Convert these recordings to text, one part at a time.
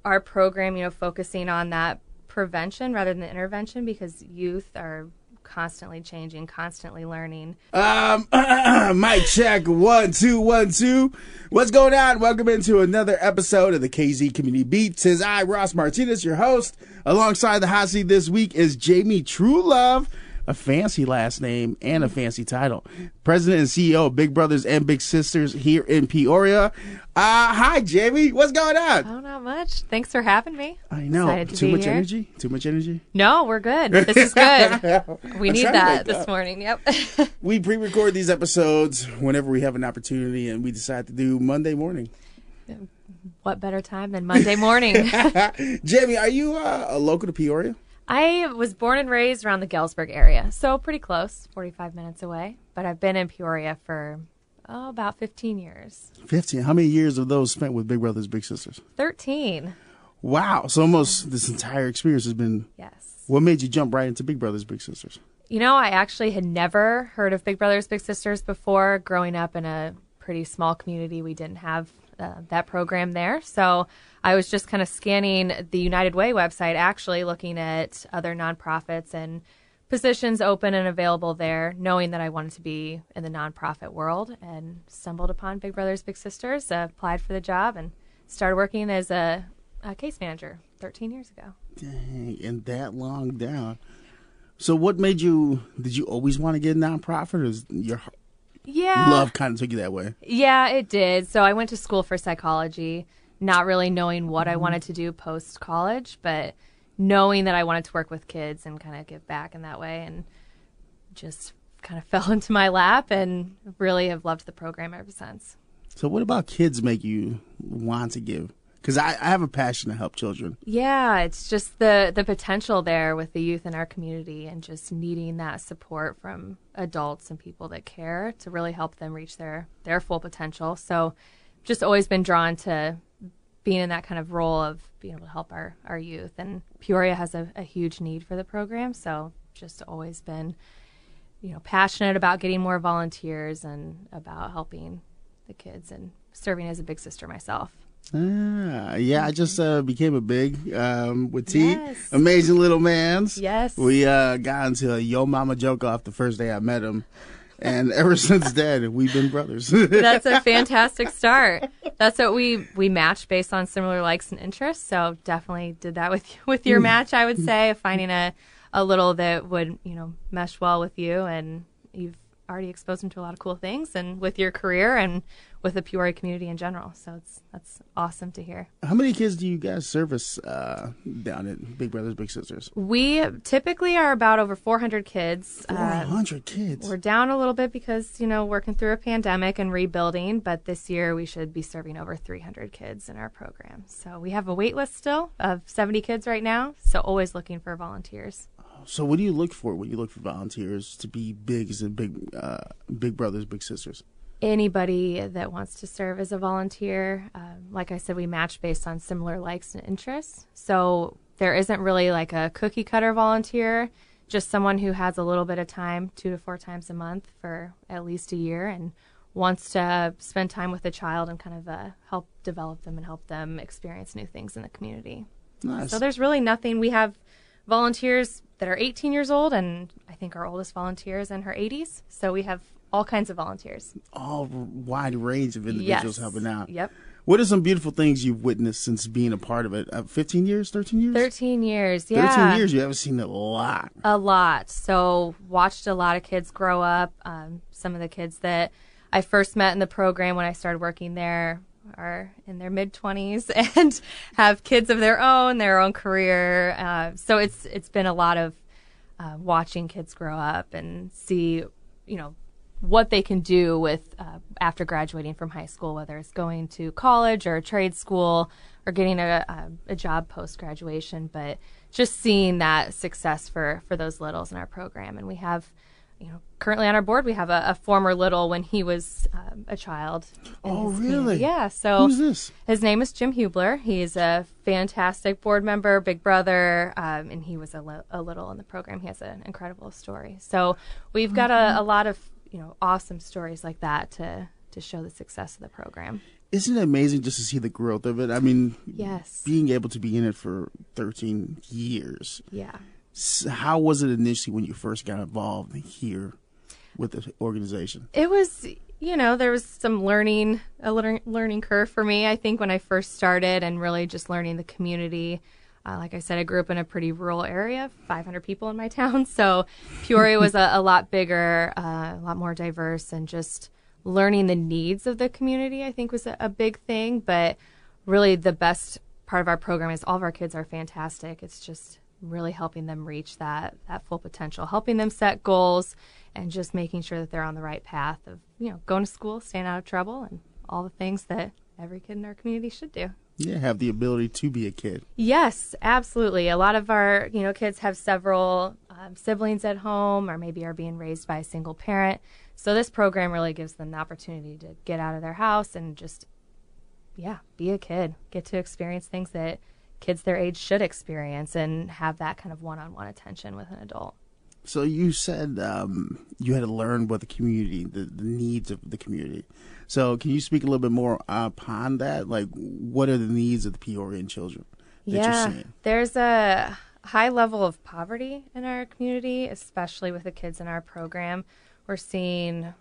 our program, focusing on that prevention rather than intervention, because youth are constantly changing, constantly learning. Mic check, 1 2 1 2. What's going on? Welcome into another episode of the KZ Community Beat. Says I, Ross Martinez, your host. Alongside the hot seat this week is Jami Truelove, a fancy last name and a fancy title. President and CEO of Big Brothers and Big Sisters here in Peoria. Hi, Jami. What's going on? Oh, not much. Thanks for having me. I know. Too much energy? Too much energy? No, we're good. This is good. We need that this morning. Yep. We pre-record these episodes whenever we have an opportunity, and we decide to do Monday morning. What better time than Monday morning? Jami, are you a local to Peoria? I was born and raised around the Galesburg area, so pretty close, 45 minutes away. But I've been in Peoria for about 15 years. 15. How many years of those spent with Big Brothers, Big Sisters? 13. Wow. So almost this entire experience has been... Yes. What made you jump right into Big Brothers, Big Sisters? I actually had never heard of Big Brothers, Big Sisters before. Growing up in a pretty small community, we didn't have that program there. So I was just kind of scanning the United Way website, actually looking at other nonprofits and positions open and available there, knowing that I wanted to be in the nonprofit world, and stumbled upon Big Brothers Big Sisters, applied for the job, and started working as a case manager 13 years ago. Dang, and that long down. So what made you, did you always want to get a nonprofit, or is your love kind of took you that way? Yeah, it did. So I went to school for psychology, not really knowing what I wanted to do post-college, but knowing that I wanted to work with kids and kind of give back in that way, and just kind of fell into my lap and really have loved the program ever since. So what about kids make you want to give? Because I have a passion to help children. Yeah, it's just the potential there with the youth in our community, and just needing that support from adults and people that care to really help them reach their full potential. So just always been drawn to being in that kind of role of being able to help our youth. And Peoria has a huge need for the program, so just always been, passionate about getting more volunteers and about helping the kids and serving as a big sister myself. Yeah, I just became a big with T. Yes. Amazing little mans. Yes. We got into a yo mama joke off the first day I met him. And ever since then, we've been brothers. That's a fantastic start. That's what we matched based on similar likes and interests. So definitely did that with your match, I would say, finding a little that would, mesh well with you. And you've already exposed him to a lot of cool things, and with your career and with the Peoria community in general. So that's awesome to hear. How many kids do you guys service down at Big Brothers Big Sisters? We typically are about over 400 kids. 400 kids. We're down a little bit because, working through a pandemic and rebuilding, but this year we should be serving over 300 kids in our program. So we have a wait list still of 70 kids right now, so always looking for volunteers. So what do you look for when you look for volunteers to be big as in Big Brothers Big Sisters? Anybody that wants to serve as a volunteer. Like I said, we match based on similar likes and interests. So there isn't really like a cookie cutter volunteer, just someone who has a little bit of time 2 to 4 times a month for at least a year and wants to spend time with a child and kind of help develop them and help them experience new things in the community. Nice. So there's really nothing. We have volunteers that are 18 years old, and I think our oldest volunteer is in her 80s. So we have all kinds of volunteers. All wide range of individuals helping out. Yep. What are some beautiful things you've witnessed since being a part of it? 15 years, 13 years? 13 years, yeah. 13 years, you haven't seen a lot. A lot. So watched a lot of kids grow up. Some of the kids that I first met in the program when I started working there are in their mid-20s and have kids of their own career. So it's been a lot of watching kids grow up and see, what they can do with after graduating from high school, whether it's going to college or trade school or getting a job post-graduation, but just seeing that success for those littles in our program. And we have, currently on our board, we have a former little when he was a child. Oh, really? Yeah. So who's this? His name is Jim Hubler. He's a fantastic board member, big brother, and he was a little in the program. He has an incredible story. So we've got a lot of awesome stories like that to show the success of the program. Isn't it amazing just to see the growth of it? I mean, Yes. being able to be in it for 13 years. Yeah. How was it initially when you first got involved here with the organization? It was, there was some learning curve for me, I think, when I first started, and really just learning the community. Like I said, I grew up in a pretty rural area, 500 people in my town. So Peoria was a lot bigger, a lot more diverse, and just learning the needs of the community, I think, was a big thing. But really the best part of our program is all of our kids are fantastic. It's just really helping them reach that full potential, helping them set goals, and just making sure that they're on the right path of, going to school, staying out of trouble, and all the things that every kid in our community should do. Yeah, have the ability to be a kid. Yes, absolutely. A lot of our, kids have several siblings at home, or maybe are being raised by a single parent. So this program really gives them the opportunity to get out of their house and just, be a kid, get to experience things that kids their age should experience, and have that kind of one-on-one attention with an adult. So you said you had to learn what the community, the needs of the community. So can you speak a little bit more upon that? Like, what are the needs of the Peorian children that you're seeing? There's a high level of poverty in our community, especially with the kids in our program. We're seeing,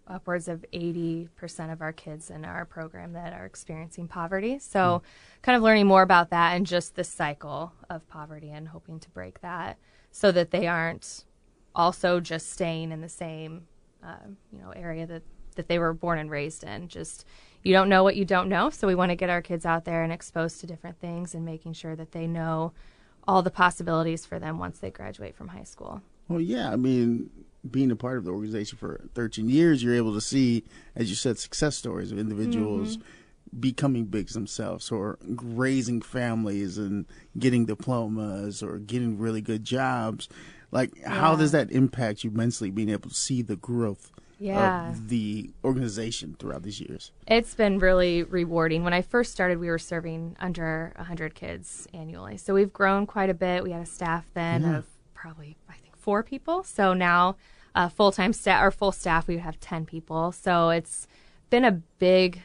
upwards of 80% of our kids in our program that are experiencing poverty. So kind of learning more about that and just the cycle of poverty, and hoping to break that so that they aren't also just staying in the same, area that they were born and raised in. Just, you don't know what you don't know. So we want to get our kids out there and exposed to different things, and making sure that they know all the possibilities for them once they graduate from high school. Well, yeah, I mean, being a part of the organization for 13 years, you're able to see, as you said, success stories of individuals becoming big themselves, or raising families and getting diplomas, or getting really good jobs. Like, how does that impact you mentally, being able to see the growth of the organization throughout these years? It's been really rewarding. When I first started, we were serving under 100 kids annually. So we've grown quite a bit. We had a staff then of probably, I think, 4 people. So now full-time staff, or full staff, we would have 10 people. So it's been a big,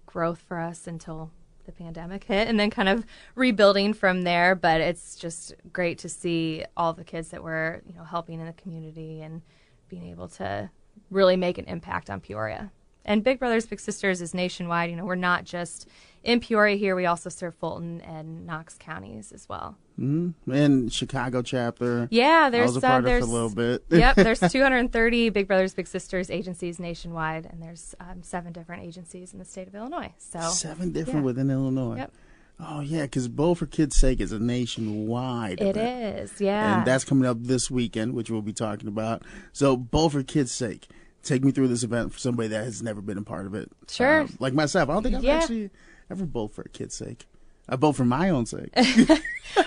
growth for us until the pandemic hit, and then kind of rebuilding from there. But it's just great to see all the kids that we're, helping in the community, and being able to really make an impact on Peoria. And Big Brothers Big Sisters is nationwide. We're not just in Peoria here. We also serve Fulton and Knox counties as well. And Chicago chapter. Yeah, I was a part of it for a little bit. Yep, there's 230 Big Brothers Big Sisters agencies nationwide, and there's 7 different agencies in the state of Illinois. So 7 different within Illinois. Yep. Oh, yeah, because Bowl for Kids' Sake is a nationwide event. It is, yeah. And that's coming up this weekend, which we'll be talking about. So Bowl for Kids' Sake, take me through this event for somebody that has never been a part of it. Sure. Like myself. I don't think I've actually ever bowled for a kid's sake. I bowl for my own sake.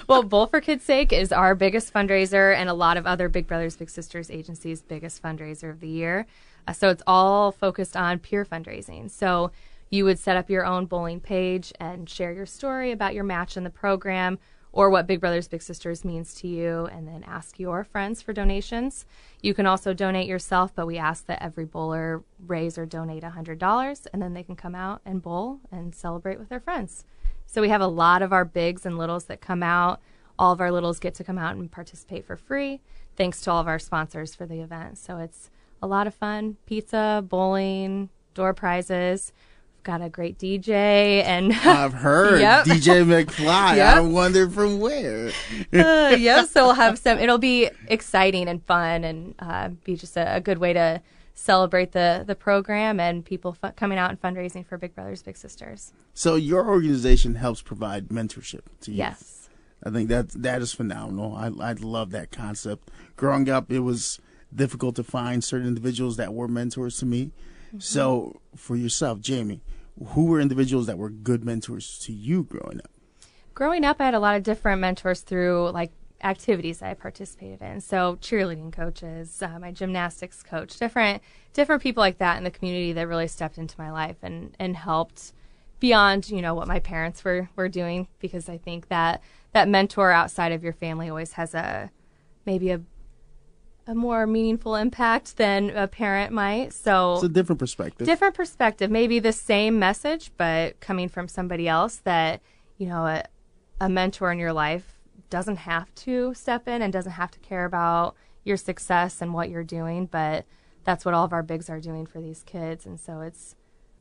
Well, Bowl for Kids' Sake is our biggest fundraiser, and a lot of other Big Brothers Big Sisters agencies' biggest fundraiser of the year. So it's all focused on peer fundraising. So you would set up your own bowling page and share your story about your match in the program, or what Big Brothers Big Sisters means to you, and then ask your friends for donations. You can also donate yourself, but we ask that every bowler raise or donate $100, and then they can come out and bowl and celebrate with their friends. So we have a lot of our bigs and littles that come out. All of our littles get to come out and participate for free, thanks to all of our sponsors for the event. So it's a lot of fun. Pizza, bowling, door prizes. We've got a great DJ, and I've heard DJ McFly. Yep. I wonder from where. So we'll have it'll be exciting and fun, and be just a good way to celebrate the program, and people coming out and fundraising for Big Brothers Big Sisters. So your organization helps provide mentorship to you. Yes. I think that is phenomenal. I love that concept. Growing up, it was difficult to find certain individuals that were mentors to me. So for yourself, Jami, who were individuals that were good mentors to you growing up? Growing up, I had a lot of different mentors through activities I participated in. So cheerleading coaches, my gymnastics coach, different people like that in the community that really stepped into my life and helped beyond, what my parents were doing, because I think that mentor outside of your family always has maybe a a more meaningful impact than a parent might. So it's a different perspective. Different perspective. Maybe the same message, but coming from somebody else that, you know, a mentor in your life doesn't have to step in and doesn't have to care about your success and what you're doing, but that's what all of our bigs are doing for these kids. And so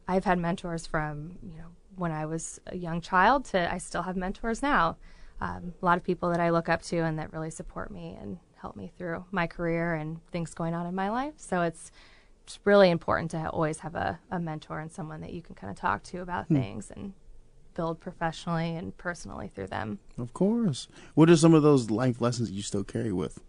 I've had mentors from, you know, when I was a young child to I still have mentors now. A lot of people that I look up to and that really support me and help me through my career and things going on in my life. So it's really important to always have a mentor and someone that you can kind of talk to about things and build professionally and personally through them. Of course. What are some of those life lessons you still carry with?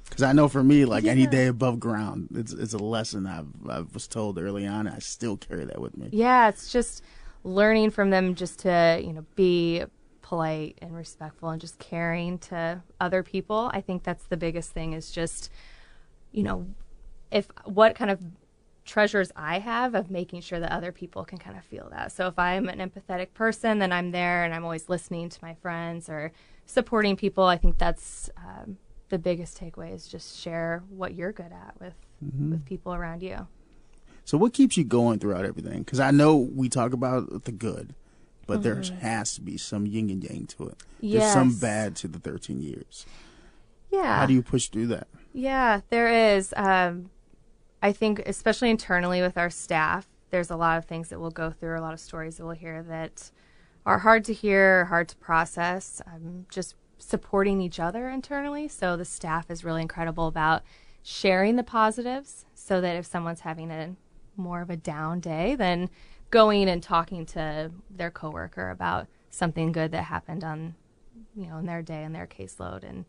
Because I know for me, like any day above ground, it's a lesson I was told early on. I still carry that with me. Yeah, it's just learning from them just to, you know, be polite and respectful and just caring to other people. I think that's the biggest thing is just, you know, what kind of treasures I have of making sure that other people can kind of feel that. So if I'm an empathetic person, then I'm there and I'm always listening to my friends or supporting people. I think that's the biggest takeaway is just share what you're good at with people around you. So what keeps you going throughout everything? Because I know we talk about the good, but there has to be some yin and yang to it. Yes. There's some bad to the 13 years. Yeah. How do you push through that? Yeah, there is. I think especially internally with our staff, there's a lot of things that we'll go through, a lot of stories that we'll hear that are hard to hear, hard to process, just supporting each other internally. So the staff is really incredible about sharing the positives so that if someone's having more of a down day, then going and talking to their coworker about something good that happened on, you know, in their day and their caseload and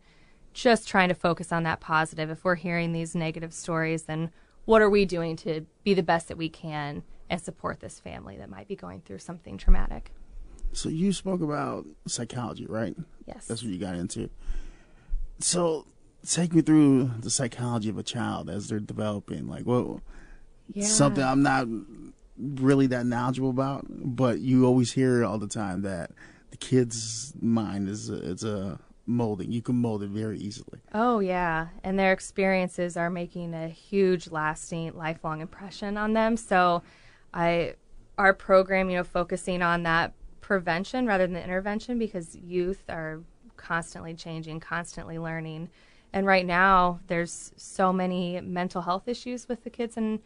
just trying to focus on that positive. If we're hearing these negative stories, then what are we doing to be the best that we can and support this family that might be going through something traumatic? So you spoke about psychology, right? Yes. That's what you got into. So take me through the psychology of a child as they're developing. Like, something I'm not really that knowledgeable about, but you always hear all the time that the kid's mind is a molding. You can mold it very easily. Oh, yeah. And their experiences are making a huge, lasting, lifelong impression on them. So our program, you know, focusing on that prevention rather than the intervention because youth are constantly changing, constantly learning. And right now, there's so many mental health issues with the kids and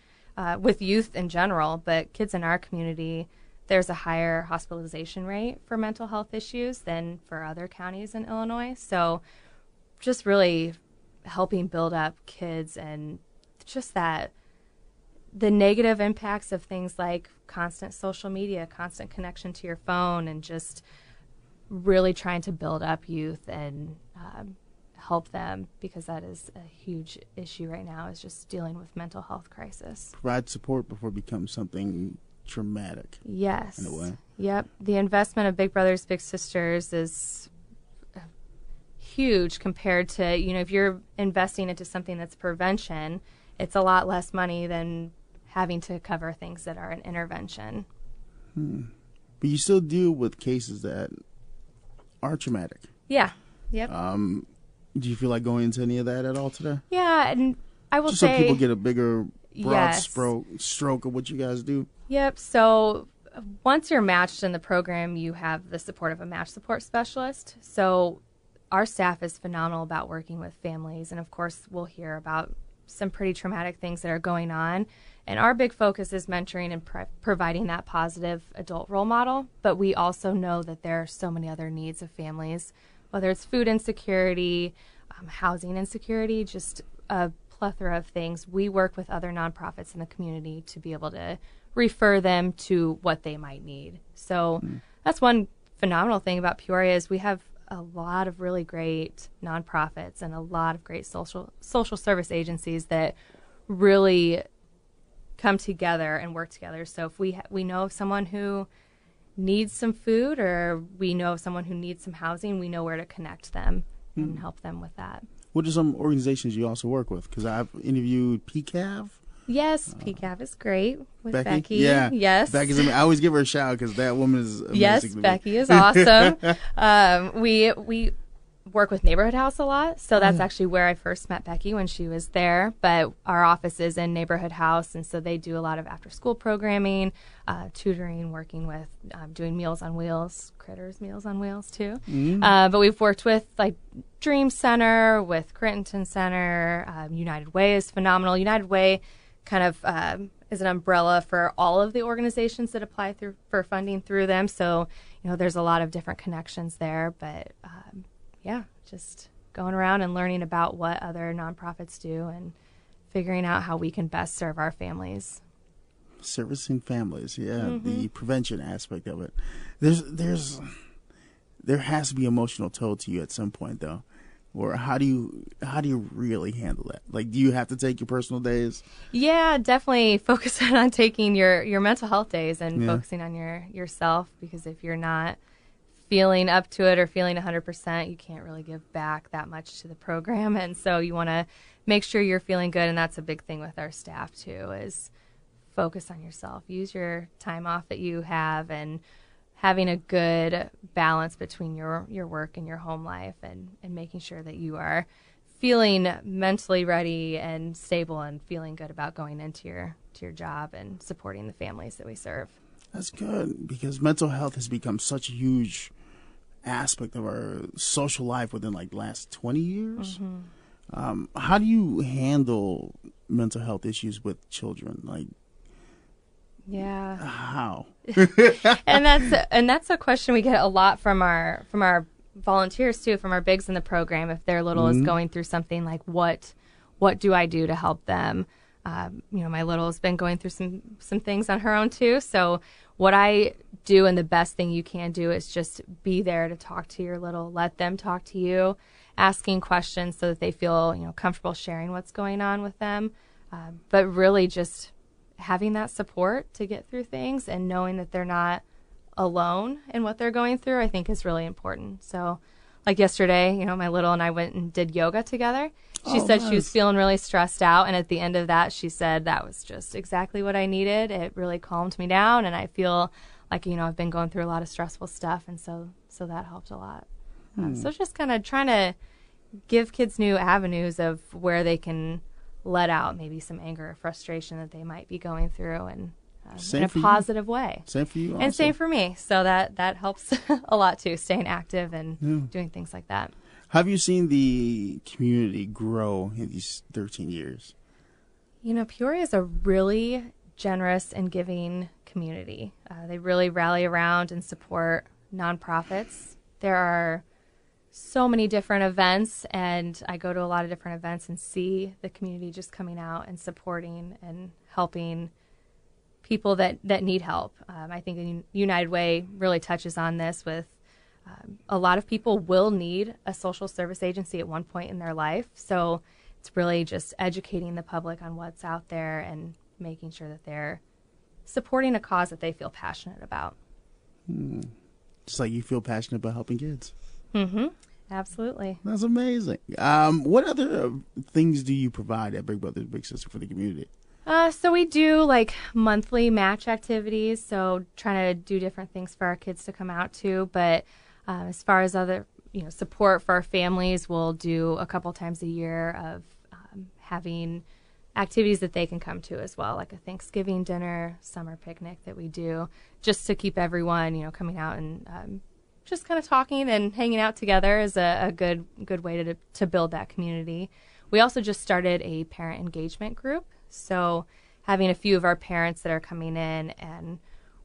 with youth in general, but kids in our community, there's a higher hospitalization rate for mental health issues than for other counties in Illinois. So just really helping build up kids and just that the negative impacts of things like constant social media, constant connection to your phone, and just really trying to build up youth and help them, because that is a huge issue right now, is just dealing with mental health crisis. Provide support before it becomes something traumatic. Yes. In a way. Yep. The investment of Big Brothers Big Sisters is huge compared to, you know, if you're investing into something that's prevention, it's a lot less money than having to cover things that are an intervention. But you still deal with cases that are traumatic. Yeah. Yep. Do you feel like going into any of that at all today? Yeah, and I will just say, so people get a bigger, broad yes. stroke of what you guys do. Yep. So once you're matched in the program, you have the support of a match support specialist. So our staff is phenomenal about working with families, and of course, we'll hear about some pretty traumatic things that are going on. And our big focus is mentoring and providing that positive adult role model. But we also know that there are so many other needs of families, whether it's food insecurity, housing insecurity, just a plethora of things. We work with other nonprofits in the community to be able to refer them to what they might need. So that's one phenomenal thing about Peoria is we have a lot of really great nonprofits and a lot of great social service agencies that really come together and work together. So if we know of someone who needs some food, or we know of someone who needs some housing, we know where to connect them and help them with that. What are some organizations you also work with? Because I've interviewed PCAV. Yes, PCAV is great with Becky. Yeah, yes. Becky's. I always give her a shout because that woman is amazing. Yes, Becky is awesome. We work with Neighborhood House a lot. So that's actually where I first met Becky, when she was there. But our office is in Neighborhood House, and so they do a lot of after-school programming, tutoring, working with, doing Meals on Wheels, Critters Meals on Wheels too. But we've worked with like Dream Center, with Crittenton Center. United Way is phenomenal. United Way kind of is an umbrella for all of the organizations that apply for funding through them. So, there's a lot of different connections there. But just going around and learning about what other nonprofits do and figuring out how we can best serve our families. Servicing families, the prevention aspect of it. There has to be emotional toll to you at some point, though. Or how do you really handle that? Like, do you have to take your personal days? Yeah, definitely focus on taking your mental health days and focusing on yourself, because if you're not feeling up to it or feeling 100%, you can't really give back that much to the program. And so you want to make sure you're feeling good, and that's a big thing with our staff too, is focus on yourself. Use your time off that you have, and having a good balance between your work and your home life, and making sure that you are feeling mentally ready and stable and feeling good about going into your job and supporting the families that we serve. That's good, because mental health has become such a huge aspect of our social life within like the last 20 years. How do you handle mental health issues with children? Like, how? and that's a question we get a lot from our volunteers too, from our bigs in the program. If their little is going through something, like what do I do to help them? My little has been going through some things on her own too. So what I do, and the best thing you can do, is just be there to talk to your little, let them talk to you, asking questions so that they feel, comfortable sharing what's going on with them. But really just having that support to get through things, and knowing that they're not alone in what they're going through, I think is really important. So like yesterday, my little and I went and did yoga together. She said nice. She was feeling really stressed out, and at the end of that, she said that was just exactly what I needed. It really calmed me down, and I feel like, I've been going through a lot of stressful stuff, and so that helped a lot. So just kind of trying to give kids new avenues of where they can let out maybe some anger or frustration that they might be going through, and in a positive way. Same for you also. And same for me. So that helps a lot too, staying active and doing things like that. Have you seen the community grow in these 13 years? Peoria is a really generous and giving community. They really rally around and support nonprofits. There are so many different events, and I go to a lot of different events and see the community just coming out and supporting and helping people that need help. I think the United Way really touches on this with a lot of people will need a social service agency at one point in their life. So it's really just educating the public on what's out there and making sure that they're supporting a cause that they feel passionate about. Just like you feel passionate about helping kids. Absolutely. That's amazing. What other things do you provide at Big Brothers Big Sister for the community? So we do like monthly match activities, so trying to do different things for our kids to come out to. But as far as other, support for our families, we'll do a couple times a year of having activities that they can come to as well, like a Thanksgiving dinner, summer picnic that we do, just to keep everyone, coming out and just kind of talking and hanging out together is a good way to build that community. We also just started a parent engagement group, so having a few of our parents that are coming in and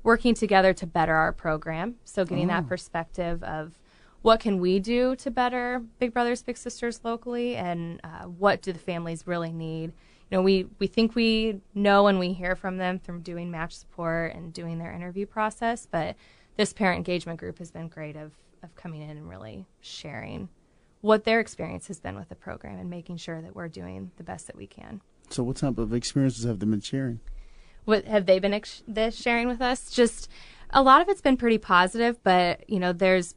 working together to better our program. So getting that perspective of what can we do to better Big Brothers Big Sisters locally, and what do the families really need. We think we know when we hear from them from doing match support and doing their interview process, but this parent engagement group has been great of coming in and really sharing what their experience has been with the program and making sure that we're doing the best that we can. So what type of experiences have they been sharing? What have they been sharing with us? Just a lot of it's been pretty positive, but there's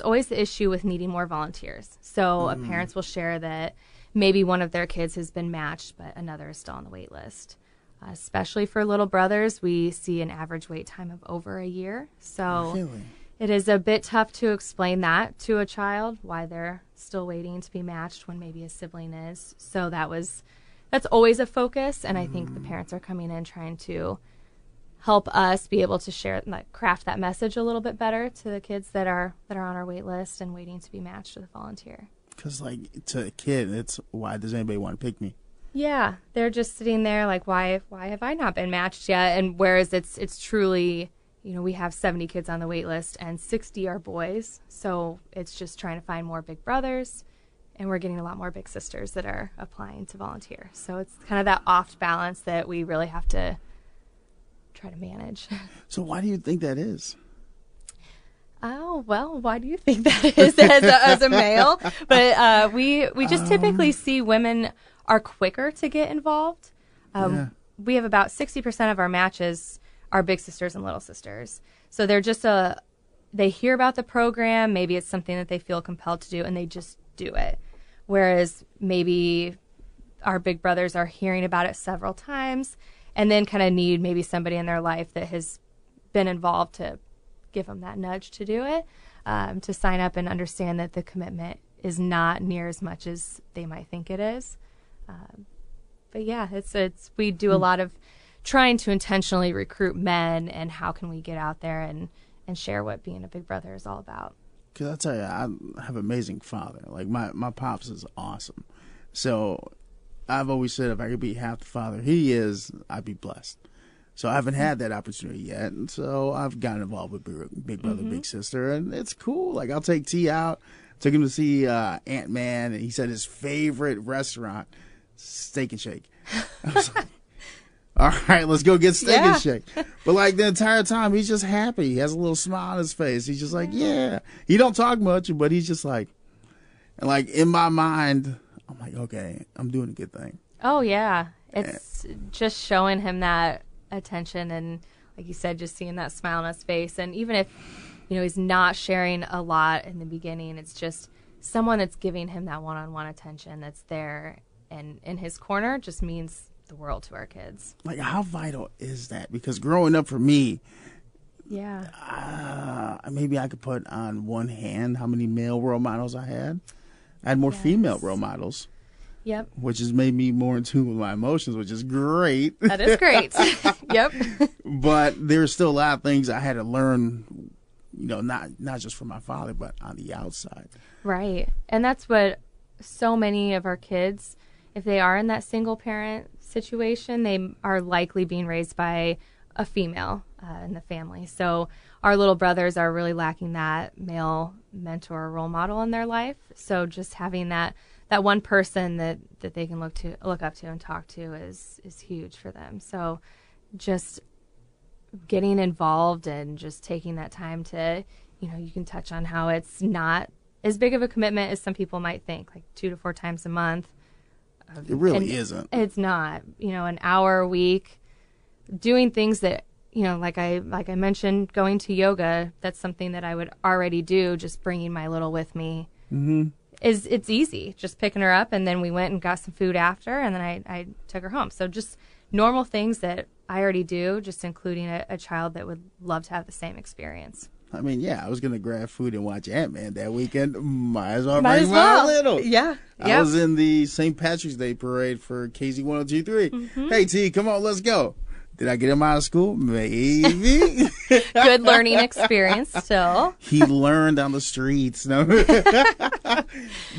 always the issue with needing more volunteers. So parents will share that maybe one of their kids has been matched, but another is still on the wait list. Especially for little brothers, we see an average wait time of over a year. So really? It is a bit tough to explain that to a child, why they're still waiting to be matched when maybe a sibling is. So that's always a focus, and I think the parents are coming in trying to help us be able to share, like, craft that message a little bit better to the kids that are on our wait list and waiting to be matched with a volunteer. Because, like, to a kid, it's, why does anybody want to pick me? Yeah, they're just sitting there like, why have I not been matched yet? And whereas it's truly, we have 70 kids on the wait list and 60 are boys. So it's just trying to find more big brothers, and we're getting a lot more big sisters that are applying to volunteer. So it's kind of that off balance that we really have to try to manage. So why do you think that is? Oh, well, why do you think that is as a male? But we just typically see women are quicker to get involved. We have about 60% of our matches are big sisters and little sisters. So they're just they hear about the program, maybe it's something that they feel compelled to do, and they just do it. Whereas maybe our big brothers are hearing about it several times and then kind of need maybe somebody in their life that has been involved to give them that nudge to do it, to sign up and understand that the commitment is not near as much as they might think it is. But yeah, we do a lot of trying to intentionally recruit men, and how can we get out there and share what being a big brother is all about. Because I tell you, I have an amazing father. Like, my pops is awesome. So I've always said if I could be half the father he is, I'd be blessed. So I haven't had that opportunity yet. And so I've gotten involved with Big Brother, Big Sister, and it's cool. Like, I'll take T out. Took him to see Ant-Man, and he said his favorite restaurant, Steak and Shake. I was like, all right, let's go get Steak and Shake. But, like, the entire time, he's just happy. He has a little smile on his face. He's just like, yeah. He don't talk much, but he's just like, and, like, in my mind, I'm like, okay, I'm doing a good thing. Oh, yeah. It's just showing him that attention, and, like you said, just seeing that smile on his face. And even if, he's not sharing a lot in the beginning, it's just someone that's giving him that one-on-one attention that's there and in his corner just means the world to our kids. Like, how vital is that? Because growing up for me, maybe I could put on one hand how many male role models I had. I had more female role models. Yep. Which has made me more in tune with my emotions, which is great. That is great. Yep. But there's still a lot of things I had to learn, not just from my father, but on the outside. Right. And that's what so many of our kids, if they are in that single parent situation, they are likely being raised by a female in the family. So our little brothers are really lacking that male mentor or role model in their life. So just having that one person that they can look up to and talk to is huge for them. So just getting involved and just taking that time to, you can touch on how it's not as big of a commitment as some people might think, like 2 to 4 times a month. It really isn't. It's not, an hour a week, doing things that, like I mentioned, going to yoga. That's something that I would already do. Just bringing my little with me. Mm-hmm. It's easy. Just picking her up, and then we went and got some food after, and then I took her home. So just normal things that I already do, just including a child that would love to have the same experience. I mean, yeah, I was going to grab food and watch Ant-Man that weekend. Might as well bring my little. Yeah. I was in the St. Patrick's Day parade for KZ 102.3. Mm-hmm. Hey, T, come on, let's go. Did I get him out of school? Maybe. Good learning experience still. He learned on the streets. No.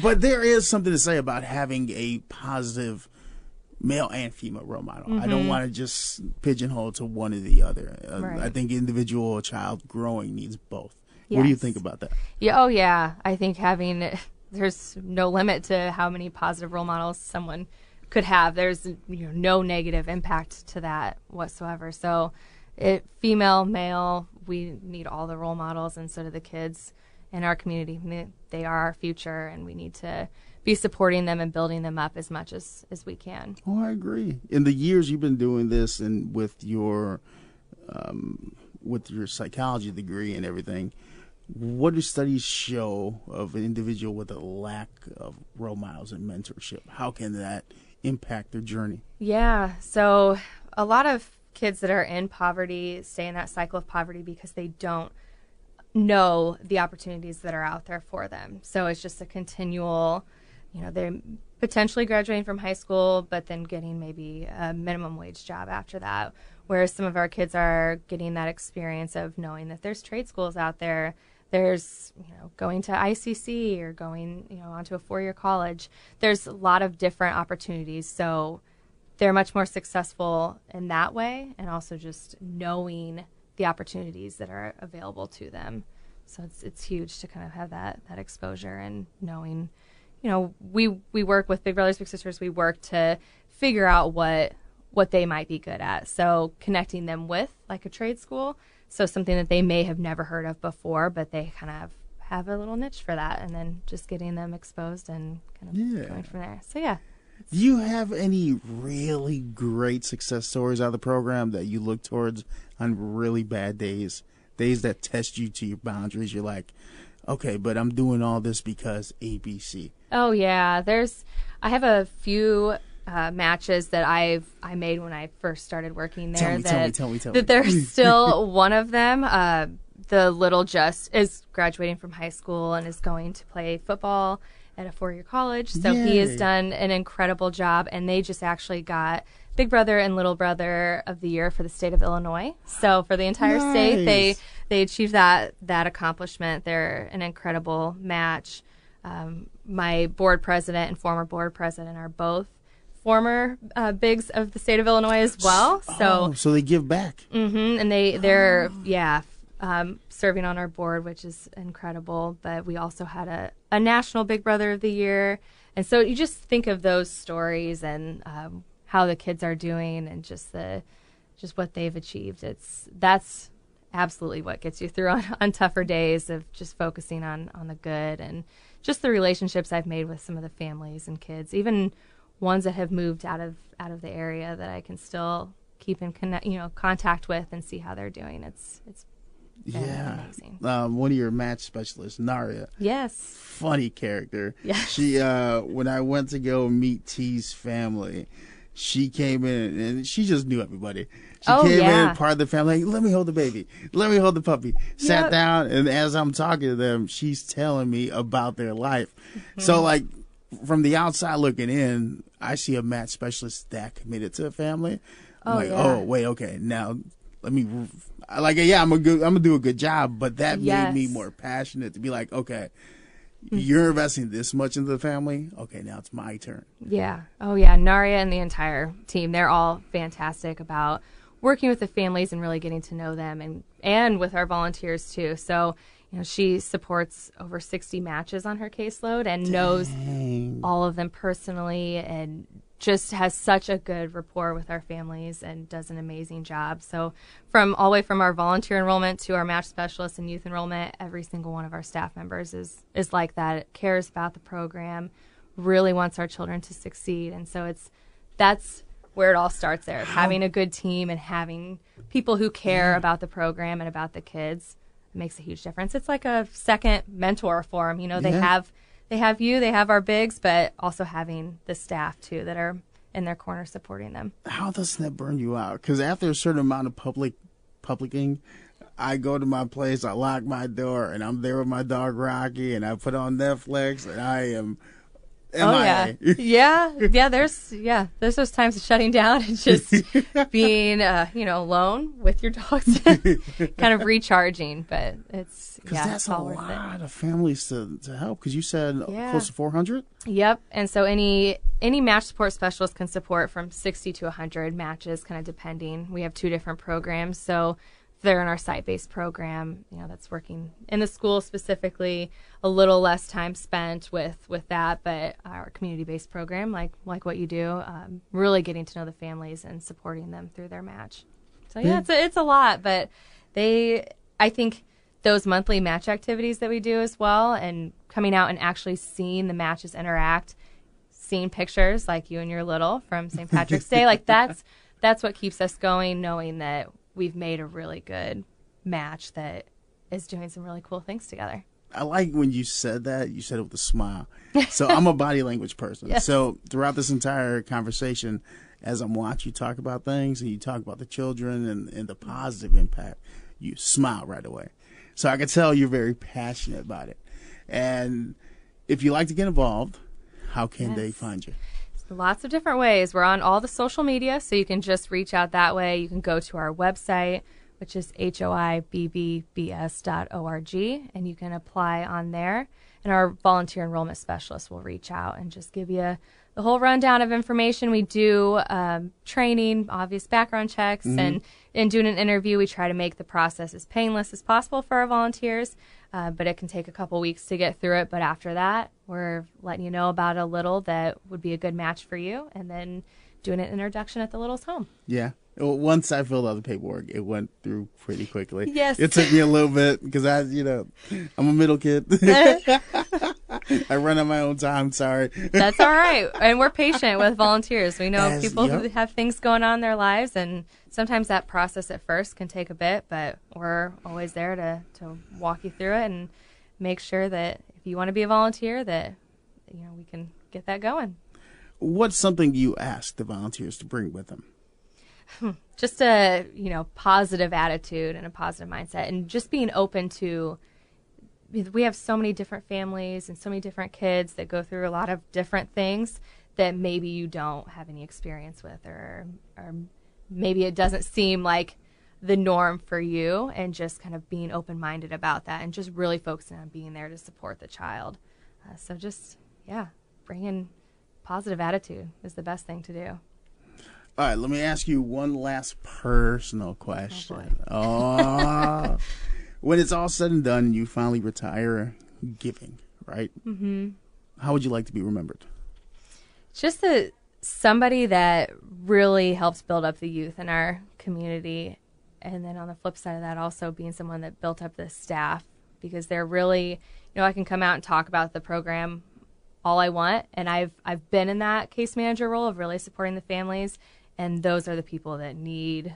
But there is something to say about having a positive male and female role model. Mm-hmm. I don't want to just pigeonhole to one or the other. Right. I think individual or child growing needs both. Yes. What do you think about that? Yeah. Oh, yeah. I think there's no limit to how many positive role models someone could have. There's no negative impact to that whatsoever. So female, male, we need all the role models, and so do the kids in our community. They are our future, and we need to be supporting them and building them up as much as we can. Oh, I agree. In the years you've been doing this, and with your psychology degree and everything, what do studies show of an individual with a lack of role models and mentorship? How can that impact their journey? Yeah, so a lot of kids that are in poverty stay in that cycle of poverty because they don't know the opportunities that are out there for them. So it's just a continual, they're potentially graduating from high school, but then getting maybe a minimum wage job after that. Whereas some of our kids are getting that experience of knowing that there's trade schools out there. There's, going to ICC or going, onto a 4-year college. There's a lot of different opportunities. So they're much more successful in that way, and also just knowing the opportunities that are available to them. So it's huge to kind of have that exposure and knowing, we work with Big Brothers Big Sisters. We work to figure out what they might be good at. So connecting them with like a trade school, so something that they may have never heard of before, but they kind of have a little niche for that, and then just getting them exposed and kind of going from there. So yeah. Do you have any really great success stories out of the program that you look towards on really bad days that test you to your boundaries? You're like, okay, but I'm doing all this because ABC. Oh yeah, I have a few matches that I made when I first started working there. Tell me. That there's still one of them. The little Just is graduating from high school and is going to play football at a 4-year college. So he has done an incredible job, and they just actually got Big Brother and Little Brother of the Year for the state of Illinois. So for the entire state, they achieved that accomplishment. They're an incredible match. My board president and former board president are both former bigs of the state of Illinois as well. So they give back. Mm-hmm, and they're serving on our board, which is incredible. But we also had a national Big Brother of the Year. And so you just think of those stories and how the kids are doing and just what they've achieved. That's absolutely what gets you through on tougher days, of just focusing on the good, and just the relationships I've made with some of the families and kids, even ones that have moved out of the area that I can still keep in contact with and see how they're doing. It's amazing. One of your match specialists, Naria. Yes. Funny character. Yes. She when I went to go meet T's family, she came in and she just knew everybody. She came in, part of the family, like, let me hold the baby. Let me hold the puppy. Sat down, and as I'm talking to them, she's telling me about their life. Mm-hmm. So, like, from the outside looking in, I see a match specialist that committed to a family. Oh, wait, okay. Now, let me, I'm gonna do a good job, but that made me more passionate to be like, okay, you're investing this much into the family. Okay, now it's my turn. Yeah. Oh, yeah. Naria and the entire team, they're all fantastic about working with the families and really getting to know them, and with our volunteers too. So, she supports over 60 matches on her caseload and knows all of them personally, and just has such a good rapport with our families and does an amazing job. So all the way from our volunteer enrollment to our match specialists and youth enrollment, every single one of our staff members is like that. It cares about the program, really wants our children to succeed. And so that's where it all starts there. Having a good team and having people who care about the program and about the kids, it makes a huge difference. It's like a second mentor for them. They have you, they have our bigs, but also having the staff, too, that are in their corner supporting them. How doesn't that burn you out? Because after a certain amount of publicing, I go to my place, I lock my door, and I'm there with my dog, Rocky, and I put on Netflix, and I am MIA. Yeah. There's those times of shutting down and just being, alone with your dogs, kind of recharging. But it's that's all a worth lot of families to help. Because you said close to 400. Yep. And so any match support specialist can support from 60 to 100 matches, kind of depending. We have 2 different programs, so they're in our site-based program, that's working in the school specifically, a little less time spent with that, but our community-based program, like what you do, really getting to know the families and supporting them through their match. So it's a lot, but I think those monthly match activities that we do as well, and coming out and actually seeing the matches interact, seeing pictures like you and your little from St. Patrick's Day, like that's what keeps us going, knowing that we've made a really good match that is doing some really cool things together. I like when you said that. You said it with a smile. So I'm a body language person. Yes. So throughout this entire conversation, as I'm watching you talk about things and you talk about the children and the positive impact, you smile right away. So I can tell you're very passionate about it. And if you like to get involved, how can they find you? Lots of different ways. We're on all the social media, so you can just reach out that way. You can go to our website, which is hoibbs.org, and you can apply on there. And our volunteer enrollment specialist will reach out and just give you the whole rundown of information. We do training, obvious background checks, and in doing an interview, we try to make the process as painless as possible for our volunteers. But it can take a couple weeks to get through it. But after that, we're letting you know about a little that would be a good match for you, and then doing an introduction at the little's home. Yeah. Well, once I filled out the paperwork, it went through pretty quickly. Yes. It took me a little bit because I'm a middle kid. I run on my own time. Sorry. That's all right. And we're patient with volunteers. We know people who have things going on in their lives, and sometimes that process at first can take a bit, but we're always there to walk you through it and make sure that if you want to be a volunteer, that we can get that going. What's something you ask the volunteers to bring with them? Just a positive attitude and a positive mindset, and just being open to. We have so many different families and so many different kids that go through a lot of different things that maybe you don't have any experience with, or maybe it doesn't seem like the norm for you, and just kind of being open-minded about that and just really focusing on being there to support the child. So just, bringing positive attitude is the best thing to do. All right, let me ask you one last personal question. When it's all said and done, you finally retire giving, right? Mm-hmm. How would you like to be remembered? Just somebody that really helps build up the youth in our community. And then on the flip side of that, also being someone that built up the staff, because they're really, I can come out and talk about the program all I want. And I've been in that case manager role of really supporting the families. And those are the people that need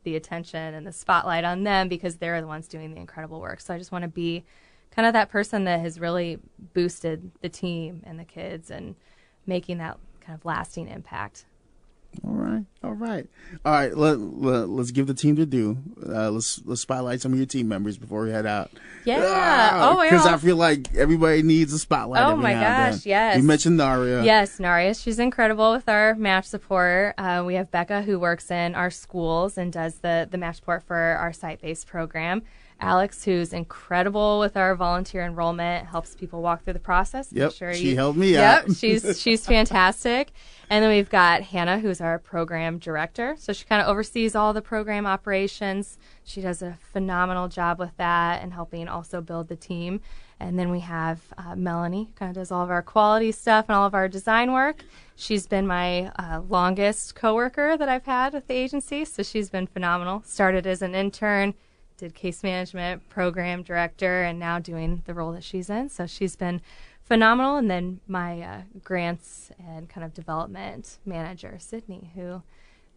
the attention and the spotlight on them, because they're the ones doing the incredible work. So I just want to be kind of that person that has really boosted the team and the kids and making that kind of lasting impact. All right. Let's give the team their due. Let's spotlight some of your team members before we head out. Yeah. Because I feel like everybody needs a spotlight. Oh my gosh, yes. You mentioned Naria. Yes, Naria. She's incredible with our match support. We have Becca, who works in our schools and does the match support for our site-based program. Alex, who's incredible with our volunteer enrollment, helps people walk through the process. Yep, she helped me out. Yep, she's fantastic. And then we've got Hannah, who's our program director. So she kind of oversees all the program operations. She does a phenomenal job with that and helping also build the team. And then we have Melanie, who kind of does all of our quality stuff and all of our design work. She's been my longest coworker that I've had with the agency, so she's been phenomenal. Started as an intern, did case management, program director, and now doing the role that she's in. So she's been phenomenal. And then my grants and kind of development manager, Sydney, who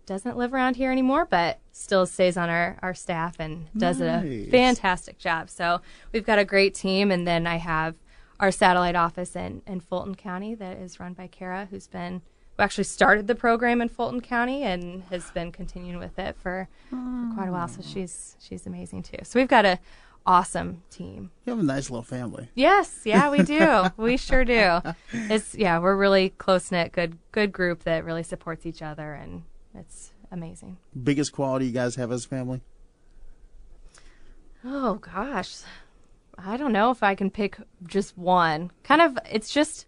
doesn't live around here anymore, but still stays on our staff and does a fantastic job. So we've got a great team. And then I have our satellite office in Fulton County that is run by Kara, who actually started the program in Fulton County and has been continuing with it for quite a while. So she's amazing too. So we've got an awesome team. You have a nice little family. Yes, yeah, we do. We sure do. We're really close-knit, good group that really supports each other, and it's amazing. Biggest quality you guys have as a family? Oh gosh, I don't know if I can pick just one. It's just.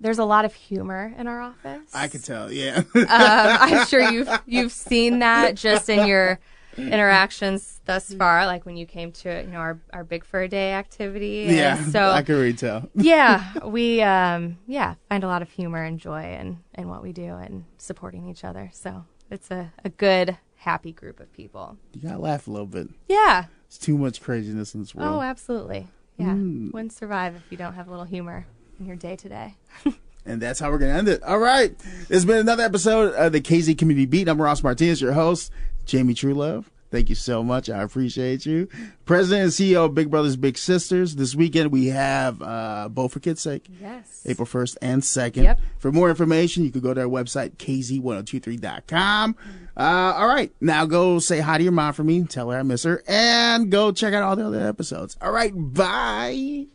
There's a lot of humor in our office. I could tell, yeah. I'm sure you've seen that just in your interactions thus far, like when you came to our Big Fur Day activity. Yeah, so I can really tell. Yeah, we find a lot of humor and joy in what we do and supporting each other. So it's a good, happy group of people. You gotta laugh a little bit. Yeah. It's too much craziness in this world. Oh, absolutely. Yeah, wouldn't survive if you don't have a little humor in your day-to-day. And that's how we're going to end it. All right. It's been another episode of the KZ Community Beat. I'm Ross Martinez, your host. Jami Truelove, Thank you so much. I appreciate you. President and CEO of Big Brothers Big Sisters. This weekend we have Both for Kids' Sake. Yes. April 1st and 2nd. Yep. For more information, you can go to our website, kz1023.com. All right. Now go say hi to your mom for me. Tell her I miss her. And go check out all the other episodes. All right. Bye.